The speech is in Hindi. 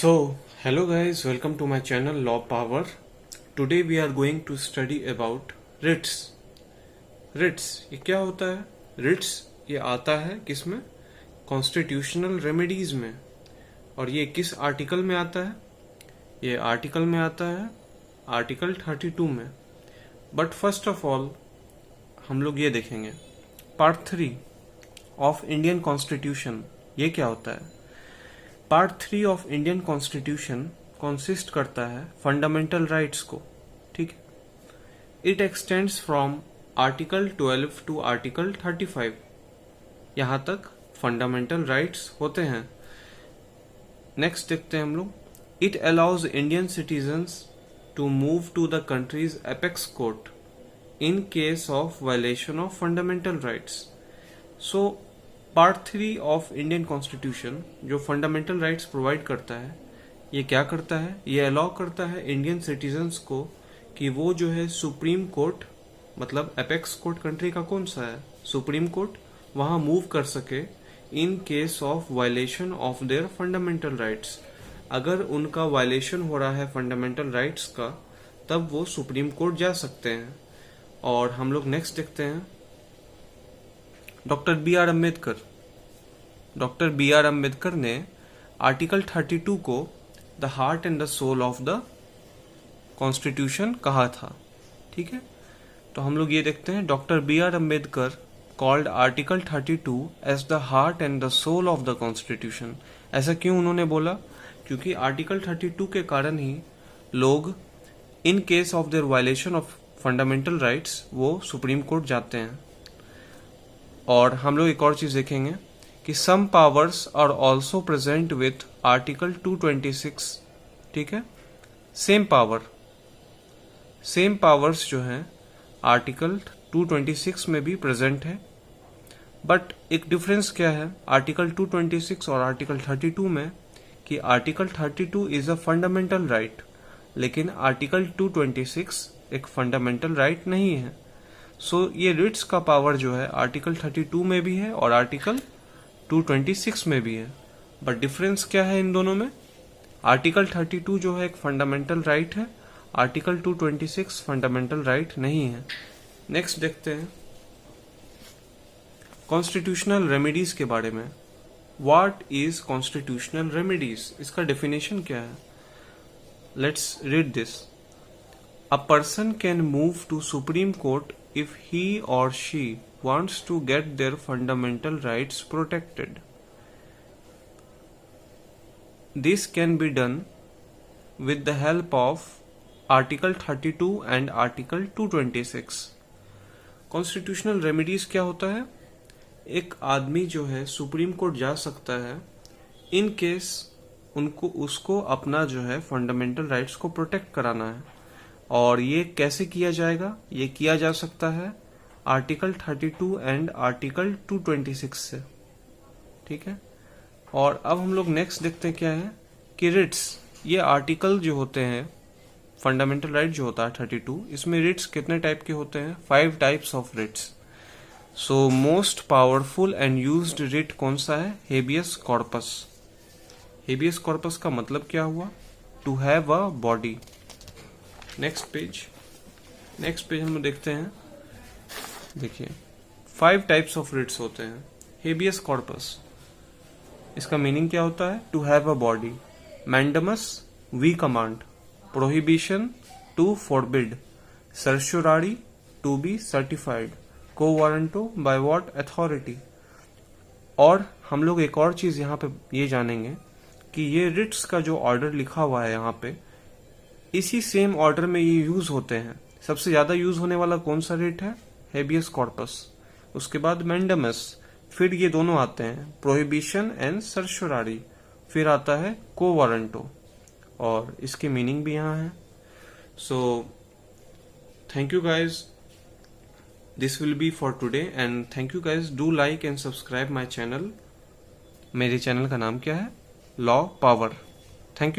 So, hello guys, welcome to my channel Law Power. Today we are going to study about writs. writs ये क्या होता है? writs ये आता है किस में? कॉन्स्टिट्यूशनल रेमेडीज में. और ये किस आर्टिकल में आता है? ये आर्टिकल में आता है आर्टिकल 32 में. बट फर्स्ट ऑफ ऑल हम लोग ये देखेंगे पार्ट 3 ऑफ इंडियन कॉन्स्टिट्यूशन. ये क्या होता है? Part 3 of Indian constitution consist करता है फंडामेंटल राइट्स को. ठीक है. It extends from article 12 to article 35. यहां तक फंडामेंटल राइट्स होते हैं. नेक्स्ट देखते हैं हम लोग. It allows Indian citizens to move to the country's apex court in case of violation of fundamental rights. So part 3 of Indian constitution जो फंडामेंटल राइट्स प्रोवाइड करता है, ये क्या करता है? ये अलाउ करता है इंडियन सिटीजन्स को कि वो जो है सुप्रीम कोर्ट, मतलब एपेक्स कोर्ट कंट्री का कौन सा है? सुप्रीम कोर्ट, वहां मूव कर सके इन case of violation of their fundamental rights. अगर उनका वायलेशन हो रहा है फंडामेंटल राइट्स का, तब वो सुप्रीम कोर्ट जा सकते हैं. और हम लोग नेक्स्ट देखते हैं doctor B R Ambedkar. Doctor B R Ambedkar ने आर्टिकल 32 को the heart and the soul of the constitution कहा था. ठीक है. तो हम लोग ये देखते हैं doctor B R Ambedkar called article 32 as the heart and the soul of the constitution. ऐसा क्यों उन्होंने बोला? क्योंकि आर्टिकल 32 के कारण ही लोग इन case of their violation of fundamental rights वो सुप्रीम कोर्ट जाते हैं. और हम लोग एक और चीज देखेंगे कि some powers are also present with article 226. ठीक है. सेम पावर्स जो हैं आर्टिकल 226 में भी प्रेजेंट है. बट एक डिफरेंस क्या है आर्टिकल 226 और आर्टिकल 32 में, कि article 32 is a fundamental right, लेकिन आर्टिकल 226 एक फंडामेंटल राइट नहीं है. सो ये रिट्स का पावर जो है आर्टिकल 32 में भी है और आर्टिकल 226 में भी है. बट डिफरेंस क्या है इन दोनों में? आर्टिकल 32 जो है एक फंडामेंटल राइट है, आर्टिकल 226 फंडामेंटल राइट नहीं है. नेक्स्ट देखते हैं कॉन्स्टिट्यूशनल रेमेडीज के बारे में. What is constitutional remedies? इसका डेफिनेशन क्या है? Let's read this. A person can move to Supreme Court if he or she wants to get their fundamental rights protected. This can be done with the help of Article 32 and Article 226. Constitutional remedies क्या होता है? एक आदमी जो है सुप्रीम कोर्ट जा सकता है इन केस उसको अपना जो है फंडामेंटल राइट्स को प्रोटेक्ट कराना है. और ये कैसे किया जाएगा? ये किया जा सकता है आर्टिकल 32 एंड आर्टिकल 226 से. ठीक है. और अब हम लोग नेक्स्ट देखते हैं क्या है कि रिट्स, ये आर्टिकल जो होते हैं फंडामेंटल राइट जो होता है 32, इसमें रिट्स कितने टाइप के होते हैं? 5 types of writs. So most powerful and used writ कौन सा है? Habeas corpus. हेबियस कॉर्पस का मतलब क्या हुआ? To have a body. Next page हम देखते हैं. देखिए 5 टाइप्स ऑफ रिट्स होते हैं. हेबियस कॉर्पस, इसका मीनिंग क्या होता है? To have a body. Mandamus, we command. Prohibition, to forbid. Certiorari, to be certified. Quo warranto, by what authority. और हम लोग एक और चीज यहाँ पे ये जानेंगे कि ये रिट्स का जो ऑर्डर लिखा हुआ है यहाँ पे, इसी सेम ऑर्डर में ये यूज होते हैं. सबसे ज्यादा यूज होने वाला कौन सा रिट है? Habeas corpus. उसके बाद मैंडमस, फिर ये दोनों आते हैं प्रोहिबिशन एंड सर्चुरारी, फिर आता है को वारंटो. और इसकी मीनिंग भी यहाँ है. So thank you guys. This will be for today and thank you guys. Do like and subscribe my channel. मेरे चैनल का नाम क्या है? Law power. Thank you.